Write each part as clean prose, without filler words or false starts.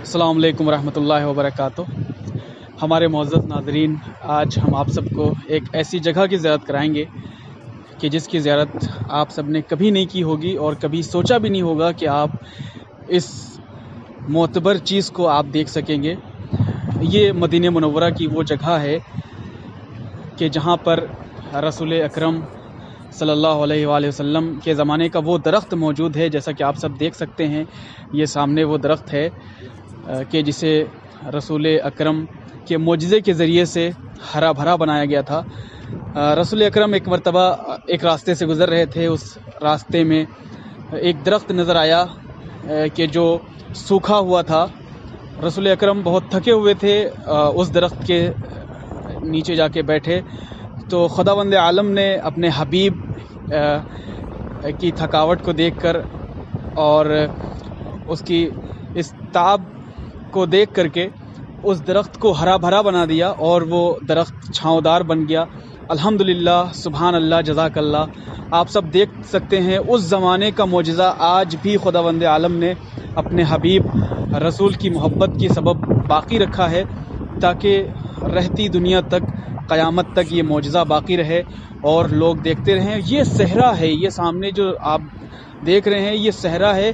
अस्सलाम वालेकुम रहमतुल्लाहि व बरकातुहू। हमारे मुअज़्ज़ज़ नाज़रीन, आज हम आप सबको एक ऐसी जगह की ज़ियारत कराएंगे कि जिसकी ज़ियारत आप सब ने कभी नहीं की होगी और कभी सोचा भी नहीं होगा कि आप इस मोतबर चीज़ को आप देख सकेंगे। ये मदीने मुनव्वरा की वो जगह है कि जहाँ पर रसूल अकरम सल्लल्लाहु अलैहि वसल्लम के ज़माने का वो दरख्त मौजूद है। जैसा कि आप सब देख सकते हैं, ये सामने वो दरख्त है कि जिसे रसूल अकरम के मोजज़े के ज़रिए से हरा भरा बनाया गया था। रसूल अकरम एक मरतबा एक रास्ते से गुज़र रहे थे। उस रास्ते में एक दरख्त नज़र आया कि जो सूखा हुआ था। रसूल अकरम बहुत थके हुए थे, उस दरख्त के नीचे जाके बैठे तो खुदावंद आलम ने अपने हबीब की थकावट को देखकर और उसकी इस ताब को देख करके उस दरख्त को हरा भरा बना दिया और वो दरख्त छांवदार बन गया। अल्हम्दुलिल्लाह, सुभान अल्लाह, जज़ाकल्लाह। आप सब देख सकते हैं उस ज़माने का मोजज़ा आज भी खुदावंद आलम ने अपने हबीब रसूल की मोहब्बत की सबब बाकी रखा है, ताकि रहती दुनिया तक, क़यामत तक ये मोजज़ा बाकी रहे और लोग देखते रहें। ये सहरा है, ये सामने जो आप देख रहे हैं ये सहरा है।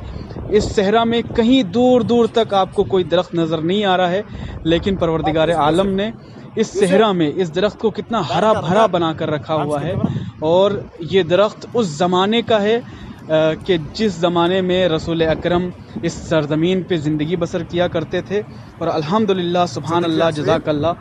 इस सहरा में कहीं दूर दूर तक आपको कोई दरख्त नज़र नहीं आ रहा है, लेकिन परवरदिगार आलम ने इस सहरा में इस दरख्त को कितना हरा भरा बना कर रखा हुआ है। और ये दरख्त उस ज़माने का है कि जिस ज़माने में रसूल अकरम इस सरज़मीन पे ज़िंदगी बसर किया करते थे। और अल्हम्दुलिल्लाह, सुभान अल्लाह, जज़ाकल्लाह,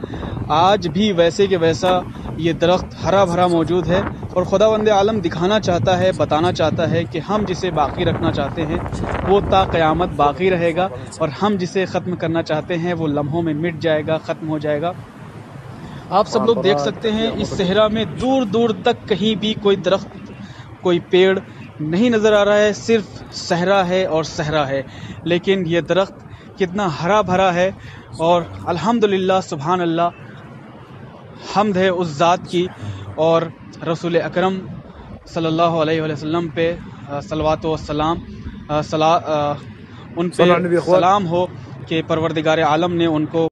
आज भी वैसे के वैसा ये दरख्त हरा भरा मौजूद है। और खुदावंद आलम दिखाना चाहता है, बताना चाहता है कि हम जिसे बाकी रखना चाहते हैं वो ता क़यामत बाकी रहेगा, और हम जिसे ख़त्म करना चाहते हैं वो लम्हों में मिट जाएगा, ख़त्म हो जाएगा। आप सब लोग देख सकते हैं इस सहरा में दूर दूर तक कहीं भी कोई दरख्त, कोई पेड़ नहीं नज़र आ रहा है, सिर्फ सहरा है और सहरा है। लेकिन ये दरख्त कितना हरा भरा है। और अल्हम्दुलिल्लाह, सुभान अल्लाह, हम्द है उस ज़ात की और रसूल अकरम सल्लल्लाहु अलैहि वसल्लम पे सलवात व सलाम, उन पे सलाम हो कि परवरदिगार आलम ने उनको